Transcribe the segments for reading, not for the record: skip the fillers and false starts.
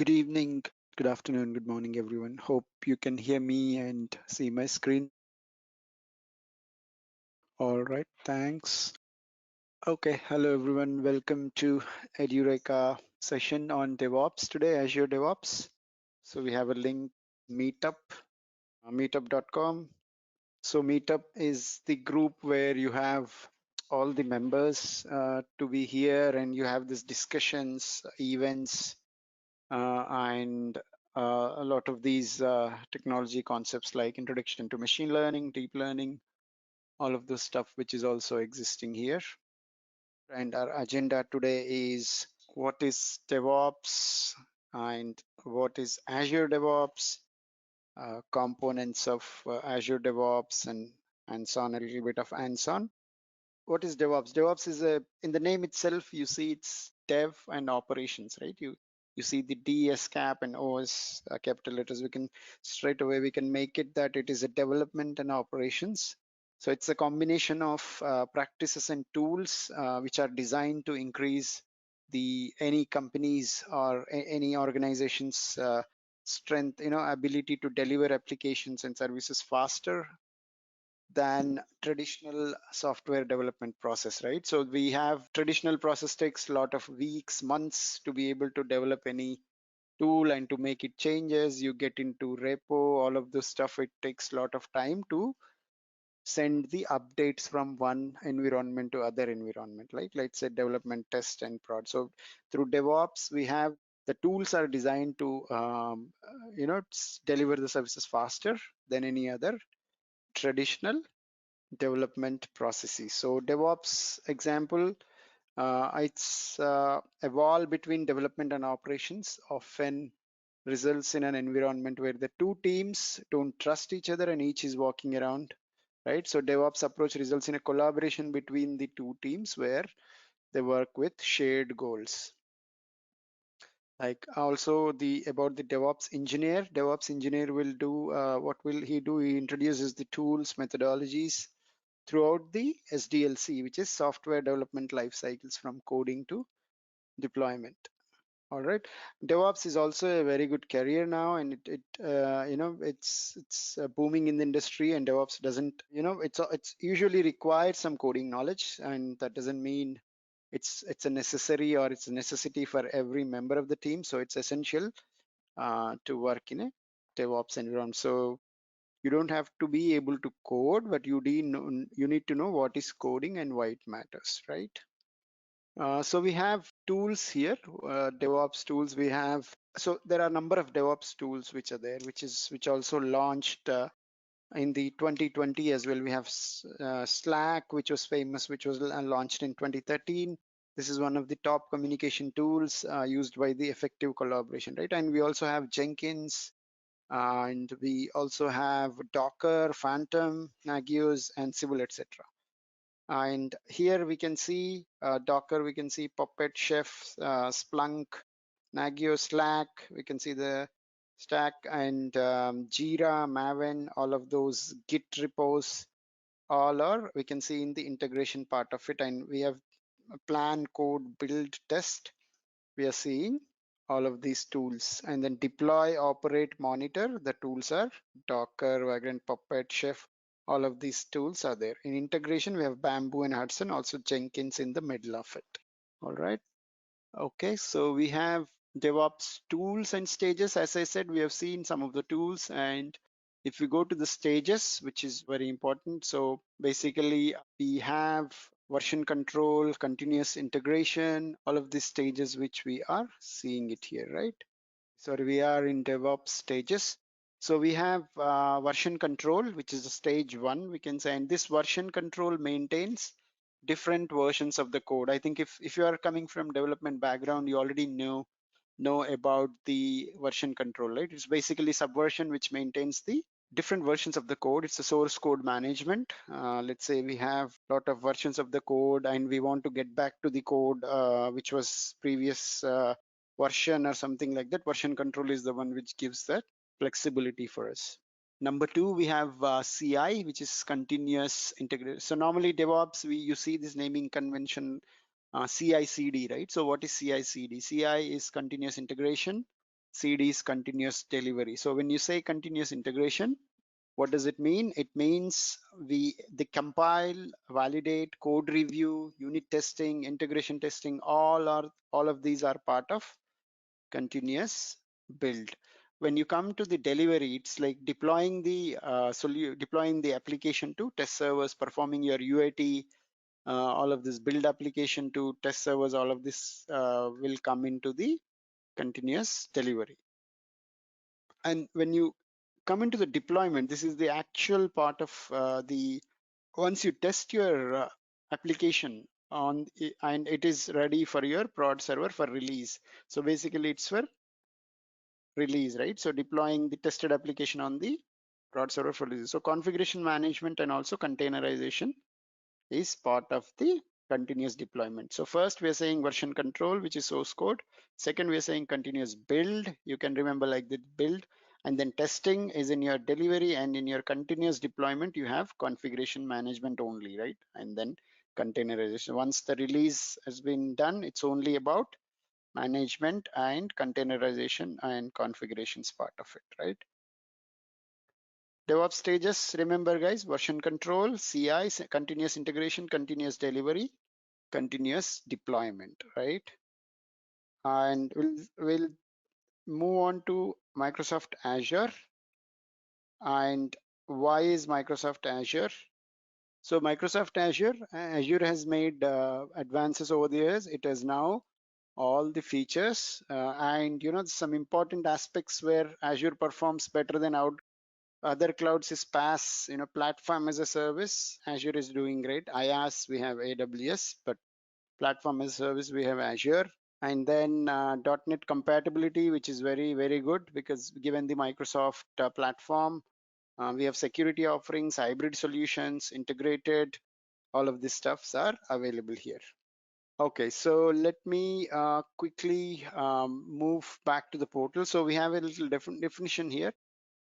Good evening, good afternoon, good morning, everyone. Hope you can hear me and see my screen. All right, thanks. Okay, hello everyone. Welcome to Edureka session on DevOps today, Azure DevOps. So we have a link, Meetup, meetup.com. So Meetup is the group where you have all the members to be here, and you have these discussions, events, and a lot of these technology concepts like introduction to machine learning, deep learning, all of this stuff which is also existing here. And our agenda today is what is DevOps and what is Azure DevOps, components of Azure DevOps, and so on, a little bit of hands-on. What is DevOps? DevOps is in the name itself, you see it's dev and operations, right? You see the DS cap and OS capital letters. We can straight away, we can make it that it is a development and operations. So it's a combination of practices and tools which are designed to increase any companies or any organization's strength, ability to deliver applications and services faster than traditional software development process, right? So we have traditional process takes a lot of weeks, months to be able to develop any tool and to make it changes. You get into repo, all of this stuff. It takes a lot of time to send the updates from one environment to other environment, like let's say development, test, and prod. So through DevOps, we have the tools are designed to deliver the services faster than any other traditional development processes. So DevOps example, it's a wall between development and operations, often results in an environment where the two teams don't trust each other and each is walking around, right? So DevOps approach results in a collaboration between the two teams where they work with shared goals. Like also about the DevOps engineer. DevOps engineer will do, what will he do? He introduces the tools, methodologies, throughout the SDLC, which is software development life cycles from coding to deployment. All right, DevOps is also a very good career now, and it's booming in the industry. And DevOps doesn't, it's usually required some coding knowledge, and that doesn't mean it's a necessary or it's a necessity for every member of the team. So it's essential to work in a DevOps environment. So you don't have to be able to code, but you need to know what is coding and why it matters, right? So we have tools here, DevOps tools. We have, so there are a number of DevOps tools which are there, which also launched in the 2020 as well. We have Slack, which was famous, which was launched in 2013. This is one of the top communication tools used by the effective collaboration, right? And we also have Jenkins, and we also have Docker, Phantom, Nagios, and Ansible, etc. And here we can see Docker, we can see Puppet, Chef, Splunk, Nagios, Slack. We can see the stack, and Jira, Maven, all of those Git repos, all are, we can see in the integration part of it. And we have plan, code, build, test. We are seeing all of these tools. And then deploy, operate, monitor. The tools are Docker, Vagrant, Puppet, Chef. All of these tools are there. In integration, we have Bamboo and Hudson, also Jenkins in the middle of it. All right. Okay, so we have DevOps tools and stages. As I said, we have seen some of the tools, and if we go to the stages, which is very important. So basically we have version control, continuous integration, all of these stages which we are seeing it here, right? So we are in DevOps stages. So we have version control, which is the stage one, we can say, and this version control maintains different versions of the code. I think if you are coming from development background, you already know about the version control, right? It's basically subversion which maintains the different versions of the code. It's a source code management. Let's say we have a lot of versions of the code and we want to get back to the code which was previous version or something like that. Version control is the one which gives that flexibility for us. Number two, we have CI, which is continuous integration. So normally DevOps, you see this naming convention CI/CD, right? So what is CI/CD? CI is continuous integration. CD is continuous delivery. So when you say continuous integration, what does it mean? It means they compile, validate, code review, unit testing, integration testing, all of these are part of continuous build. When you come to the delivery, it's like deploying the deploying the application to test servers, performing your UAT, all of this build application to test servers, all of this will come into the continuous delivery. And when you come into the deployment, this is the actual part of once you test your application on and it is ready for your prod server for release. So basically it's for release, right? So deploying the tested application on the prod server for release. So configuration management and also containerization is part of the continuous deployment. So first we are saying version control, which is source code. Second, we are saying continuous build. You can remember like the build, and then testing is in your delivery, and in your continuous deployment, you have configuration management only, right? And then containerization. Once the release has been done, it's only about management and containerization and configurations part of it, right? DevOps stages, remember guys, version control, CI, continuous integration, continuous delivery, continuous deployment, right? And we'll move on to Microsoft Azure. And why is Microsoft Azure? So Microsoft Azure, Azure has made advances over the years. It has now all the features and some important aspects where Azure performs better than other clouds is PaaS, platform as a service. Azure is doing great. IaaS, we have AWS, but platform as a service, we have Azure. And then .NET compatibility, which is very, very good because given the Microsoft platform, we have security offerings, hybrid solutions, integrated, all of these stuffs are available here. Okay, so let me quickly move back to the portal. So we have a little different definition here.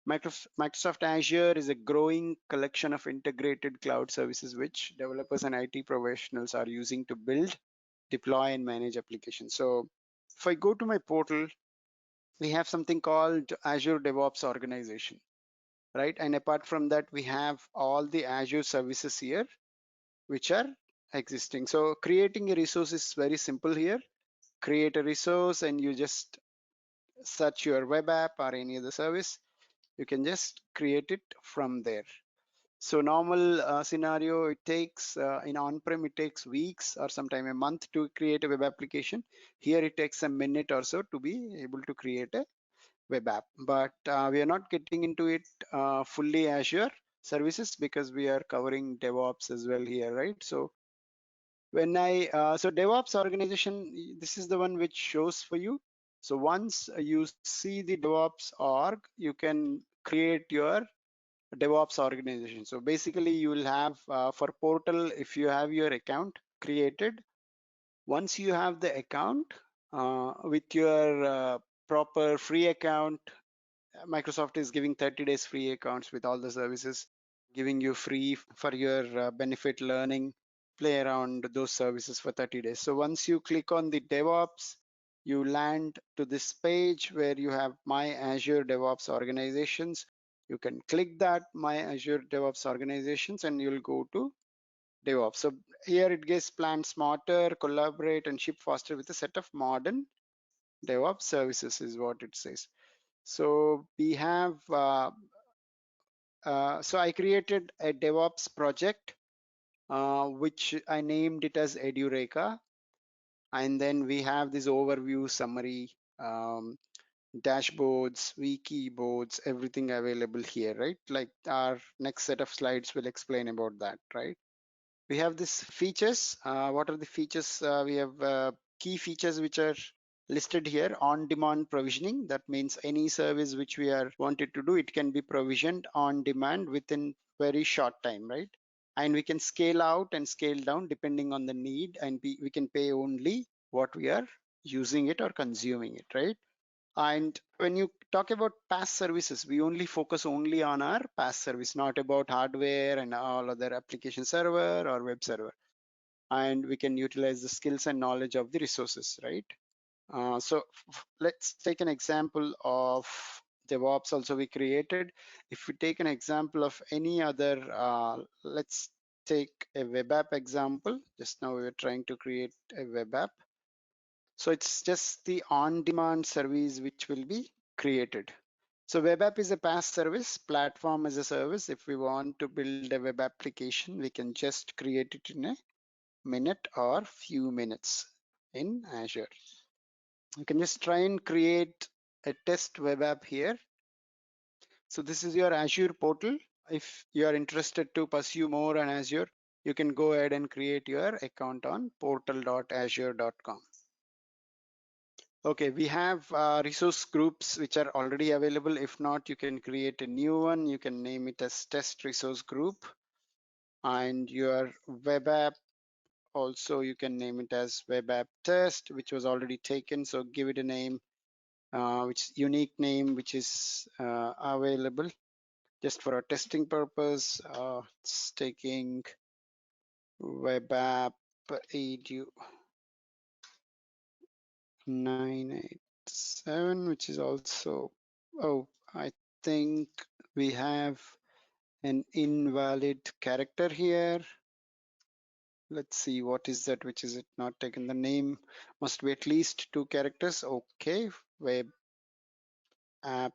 Microsoft Azure is a growing collection of integrated cloud services which developers and IT professionals are using to build, deploy, and manage applications. So if I go to my portal, we have something called Azure DevOps organization, right? And apart from that, we have all the Azure services here, which are existing. So creating a resource is very simple here. Create a resource and you just search your web app or any other service. You can just create it from there. So normal scenario, it takes in on-prem, it takes weeks or sometime a month to create a web application. Here it takes a minute or so to be able to create a web app. But we are not getting into it fully Azure services because we are covering DevOps as well here, right? So when so DevOps organization, this is the one which shows for you. So once you see the DevOps org, you can create your DevOps organization. So basically you will have for portal, if you have your account created, once you have the account with your proper free account, Microsoft is giving 30 days free accounts with all the services, giving you free for your benefit learning, play around those services for 30 days. So once you click on the DevOps, you land to this page where you have My Azure DevOps Organizations. You can click that My Azure DevOps Organizations and you'll go to DevOps. So here it gets plan smarter, collaborate, and ship faster with a set of modern DevOps services is what it says. So we have, so I created a DevOps project, which I named it as Edureka. And then we have this overview summary, dashboards, wiki boards, everything available here, right? Like our next set of slides will explain about that, right? We have these features. What are the features? We have key features which are listed here. On demand provisioning, that means any service which we are wanted to do, it can be provisioned on demand within very short time, right? And we can scale out and scale down depending on the need, and we can pay only what we are using it or consuming it, right? And when you talk about PaaS services, we only focus only on our PaaS service, not about hardware and all other application server or web server. And we can utilize the skills and knowledge of the resources, right? So let's take an example of DevOps also we created. If we take an example of any other, let's take a web app example. Just now we were trying to create a web app. So it's just the on-demand service which will be created. So web app is a PaaS service, platform as a service. If we want to build a web application, we can just create it in a minute or few minutes in Azure. You can just try and create a test web app here. So this is your Azure portal. If you are interested to pursue more on Azure, you can go ahead and create your account on portal.azure.com. Okay, we have resource groups which are already available. If not, you can create a new one. You can name it as test resource group. And your web app, also you can name it as web app test, which was already taken. So give it a name, which unique name, which is available just for a testing purpose. It's taking web app edu 987, which is also, oh, I think we have an invalid character here. Let's see, what is that, which is it not taken? The name must be at least 2 characters. Okay, web app.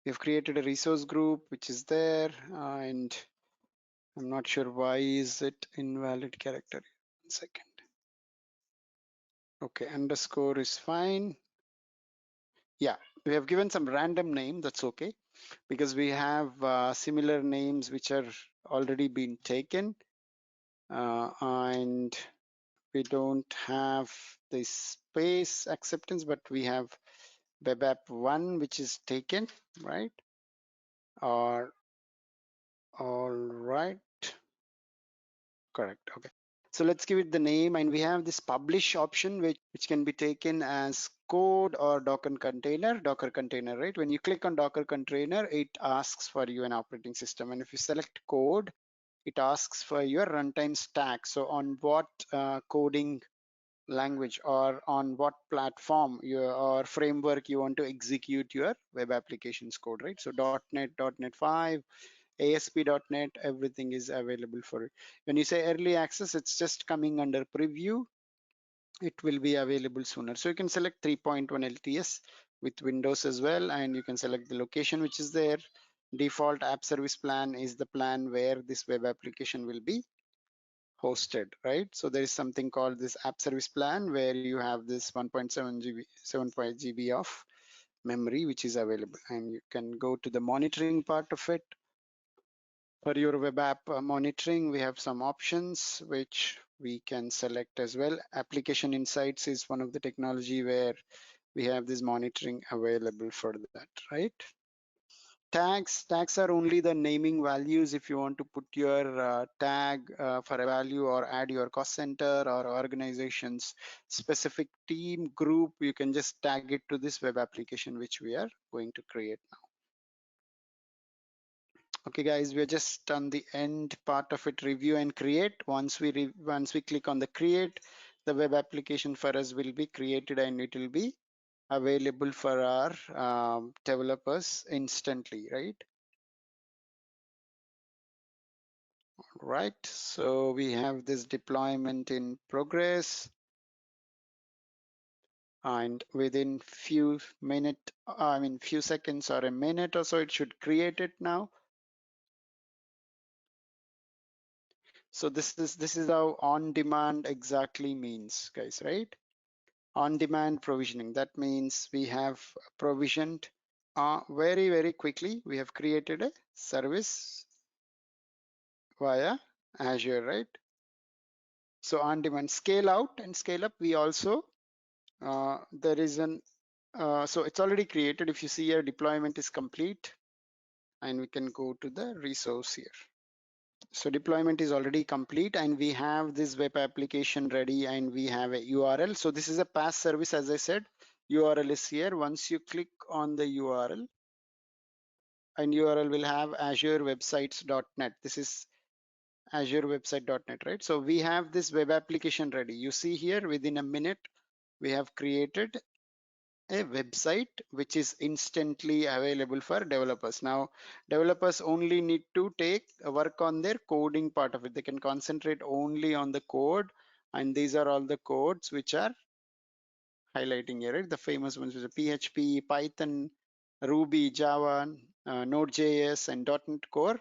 We've created a resource group which is there, and I'm not sure why is it invalid character. 1 second. Okay, underscore is fine. Yeah, we have given some random name, that's okay, because we have similar names which are already been taken, and we don't have the space acceptance, but we have web app 1 which is taken, right? Or all right, correct. Okay, so let's give it the name, and we have this publish option which can be taken as code or Docker container, right? When you click on Docker container, it asks for you an operating system, and if you select code, it asks for your runtime stack. So on what coding language or on what platform or framework you want to execute your web applications code, right? So .NET, .NET 5, ASP.NET, everything is available for it. When you say early access, it's just coming under preview. It will be available sooner. So you can select 3.1 LTS with Windows as well, and you can select the location which is there. Default app service plan is the plan where this web application will be hosted, right? So there is something called this app service plan where you have this 1.7 GB, 7.0 GB of memory which is available, and you can go to the monitoring part of it. For your web app monitoring, we have some options which we can select as well. Application Insights is one of the technology where we have this monitoring available for that, right? Tags are only the naming values. If you want to put your tag for a value or add your cost center or organization's specific team group, you can just tag it to this web application which we are going to create now. Okay guys, we're just on the end part of it, review and create. Once we click on the create, the web application for us will be created and it will be available for our developers instantly, right? Right, so we have this deployment in progress, and within few seconds or a minute or so, it should create it now. So this is how on demand exactly means, guys, right? On demand provisioning, that means we have provisioned very quickly. We have created a service via Azure, right? So on demand, scale out and scale up, we also there is an so it's already created. If you see here, deployment is complete, and we can go to the resource here. So deployment is already complete, and we have this web application ready, and we have a URL. So this is a PaaS service, as I said. URL is here. Once you click on the URL, and URL will have azurewebsites.net. This is azurewebsite.net, right? So we have this web application ready. You see here, within a minute, we have created a website which is instantly available for developers. Now, developers only need to take work on their coding part of it. They can concentrate only on the code, and these are all the codes which are highlighting here, right? The famous ones are PHP, Python, Ruby, Java, Node.js, and .NET Core,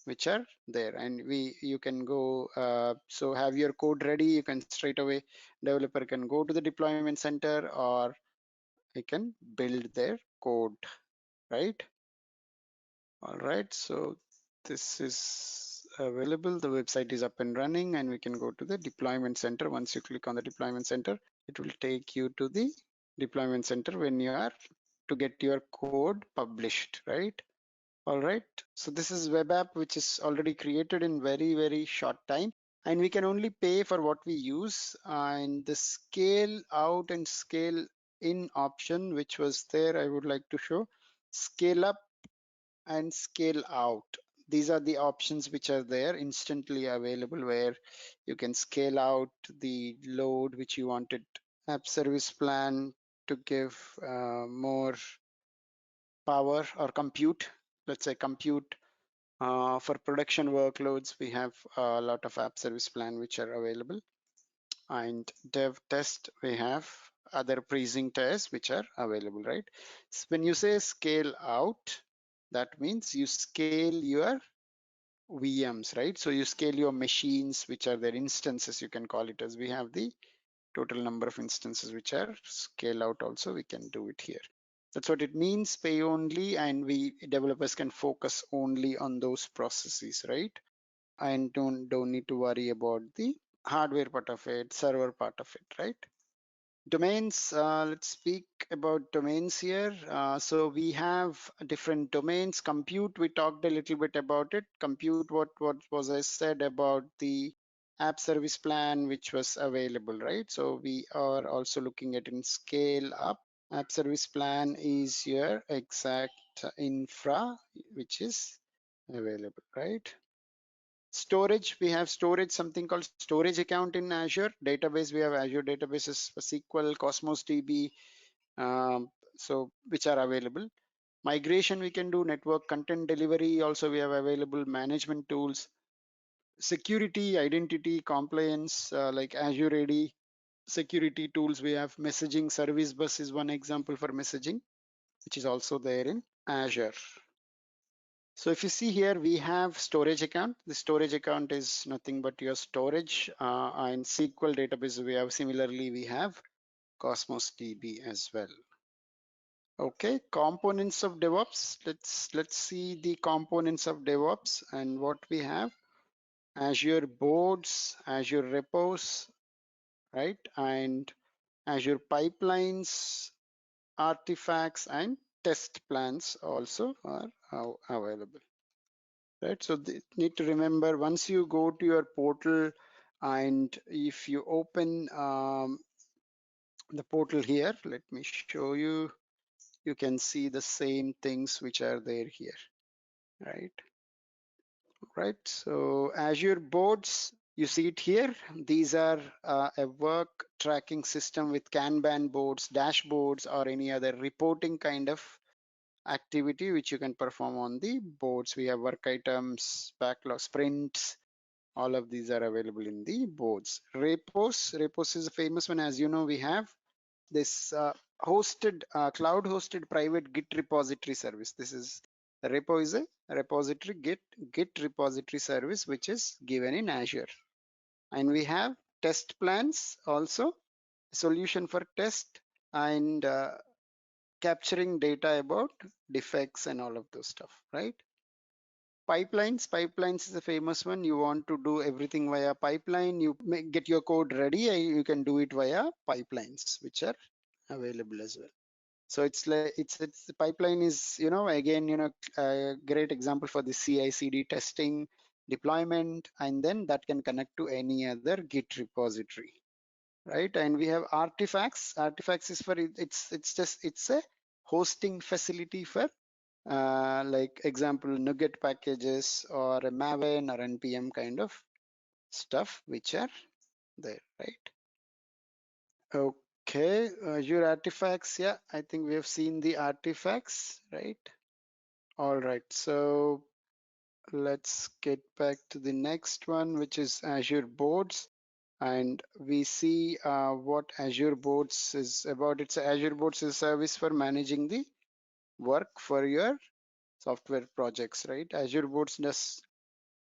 which are there. And you can go, so have your code ready. You can straight away, developer can go to the deployment center, or they can build their code, right? All right, so this is available. The website is up and running, and we can go to the deployment center. Once you click on the deployment center, it will take you to the deployment center when you are to get your code published, right? All right, so this is web app which is already created in very short time, and we can only pay for what we use. And the scale out and scale in option which was there, I would like to show. Scale up and scale out, these are the options which are there instantly available, where you can scale out the load which you wanted. App service plan to give more power or compute, let's say compute for production workloads. We have a lot of app service plan which are available, and dev test, we have other pricing tests which are available, right? So when you say scale out, that means you scale your VMs, right? So you scale your machines, which are their instances, you can call it as. We have the total number of instances which are scale out also, we can do it here. That's what it means, pay only, and we developers can focus only on those processes, right? And don't need to worry about the hardware part of it, server part of it, right? Domains, let's speak about domains here. So we have different domains. Compute, we talked a little bit about it. Compute, what was I said about the app service plan which was available, right? So we are also looking at in scale up. App service plan is your exact infra which is available, right? Storage, we have storage, something called storage account in Azure. Database, we have Azure databases for SQL, Cosmos DB, so which are available. Migration, we can do network content delivery. Also, we have available management tools. Security, identity, compliance, like Azure AD. Security tools, we have messaging. Service bus is one example for messaging, which is also there in Azure. So if you see here, we have storage account. The storage account is nothing but your storage, and SQL database. We have similarly, we have Cosmos DB as well. Okay, components of DevOps. Let's see the components of DevOps and what we have. Azure Boards, Azure Repos, right? And Azure Pipelines, artifacts, and test plans also are available. Right, so they need to remember, once you go to your portal and if you open the portal here, let me show you, you can see the same things which are there here, right? So Azure Boards, you see it here. These are a work tracking system with Kanban boards, dashboards, or any other reporting kind of activity which you can perform on the boards. We have work items, backlog, sprints, all of these are available in the boards. Repos is a famous one. As you know, we have this cloud hosted private Git repository service. This is, the repo is a repository, Git repository service which is given in Azure. And we have test plans also, solution for test and capturing data about defects and all of those stuff, right? Pipelines is a famous one. You want to do everything via pipeline, you get your code ready and you can do it via pipelines which are available as well. So it's like it's the pipeline is, you know, again, you know, a great example for the CI/CD testing, deployment, and then that can connect to any other Git repository, right? And we have artifacts. Artifacts is for it's a hosting facility for like example NuGet packages or a Maven or npm kind of stuff which are there, right? Okay, Azure artifacts. Yeah, I think we have seen the artifacts, right? All right, so let's get back to the next one, which is Azure Boards. And we see what Azure Boards is about. It's Azure Boards is a service for managing the work for your software projects, right? Azure Boards does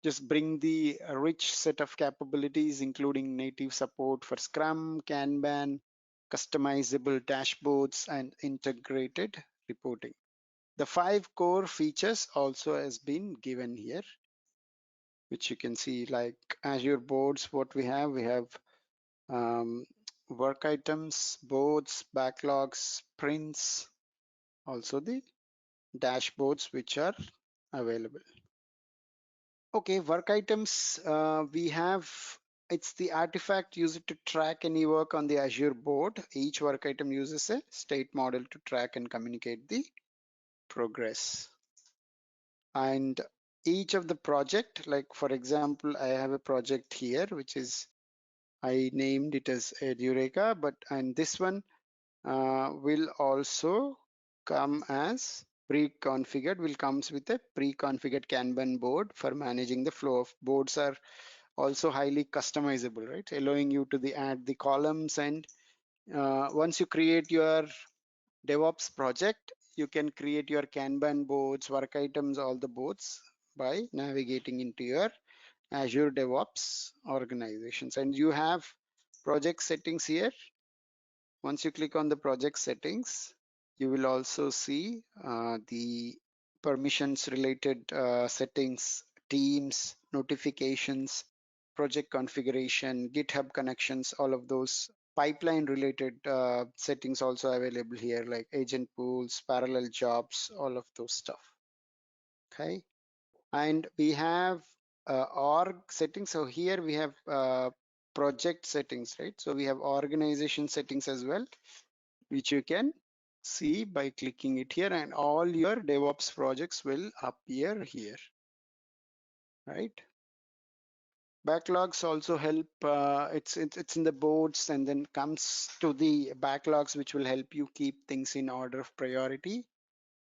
just bring the rich set of capabilities, including native support for Scrum, Kanban, customizable dashboards, and integrated reporting. The 5 core features also has been given here, which you can see like Azure Boards. What we have um, work items, boards, backlogs, sprints, also the dashboards which are available. Okay, work items, we have, it's the artifact used to track any work on the Azure board. Each work item uses a state model to track and communicate the progress. And each of the project, like for example, I have a project here, which is, I named it as Edureka, but and this one will also come as pre-configured, will comes with a pre-configured Kanban board for managing the flow of boards are also highly customizable, right? Allowing you to add the columns, and once you create your DevOps project, you can create your Kanban boards, work items, all the boards by navigating into your Azure DevOps organizations. And you have project settings here. Once you click on the project settings, you will also see the permissions related settings, teams, notifications, project configuration, GitHub connections, all of those pipeline related settings also available here, like agent pools, parallel jobs, all of those stuff. Okay, and we have org settings. So here we have project settings, right? So we have organization settings as well, which you can see by clicking it here, and all your DevOps projects will appear here, right? Backlogs also help. It's in the boards, and then comes to the backlogs, which will help you keep things in order of priority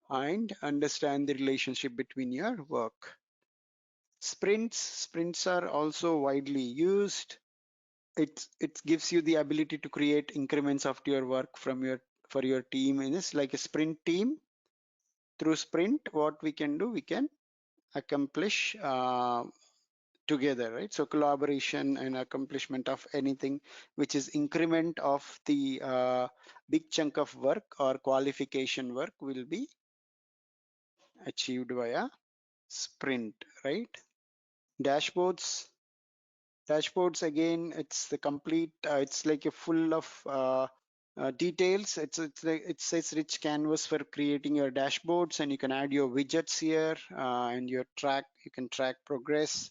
and understand the relationship between your work. Sprints are also widely used. It gives you the ability to create increments of your work from your for your team. And it's like a sprint team. Through sprint, what we can do, we can accomplish together, right? So collaboration and accomplishment of anything which is increment of the big chunk of work or qualification work will be achieved via sprint, right? Dashboards again, it's the complete, it's like a full of details. It says rich canvas for creating your dashboards, and you can add your widgets here, and you can track progress.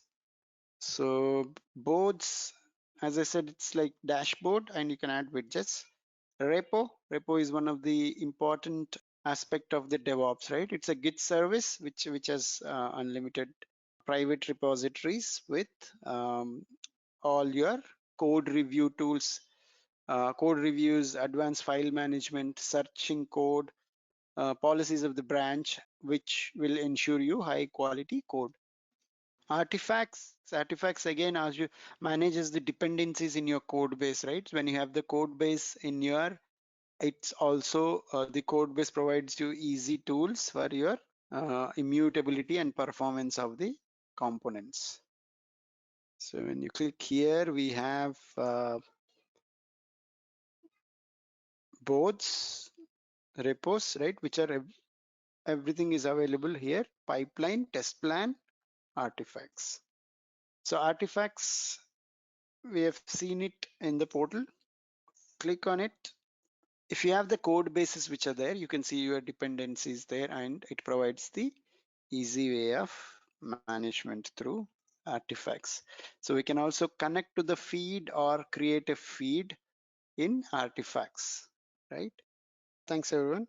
So boards, as I said, it's like dashboard, and you can add widgets. Repo is one of the important aspect of the DevOps, right? It's a Git service which has unlimited private repositories with all your code review tools, code reviews, advanced file management, searching code, policies of the branch, which will ensure you high quality code. Artifacts again, as you manages the dependencies in your code base, right? When you have the code base in your, it's also the code base provides you easy tools for your immutability and performance of the components. So when you click here, we have boards, repos, right? Which are everything is available here. Pipeline, test plan, artifacts. So artifacts, we have seen it in the portal. Click on it. If you have the code bases which are there, you can see your dependencies there, and it provides the easy way of management through artifacts. So we can also connect to the feed or create a feed in artifacts, right? Thanks everyone.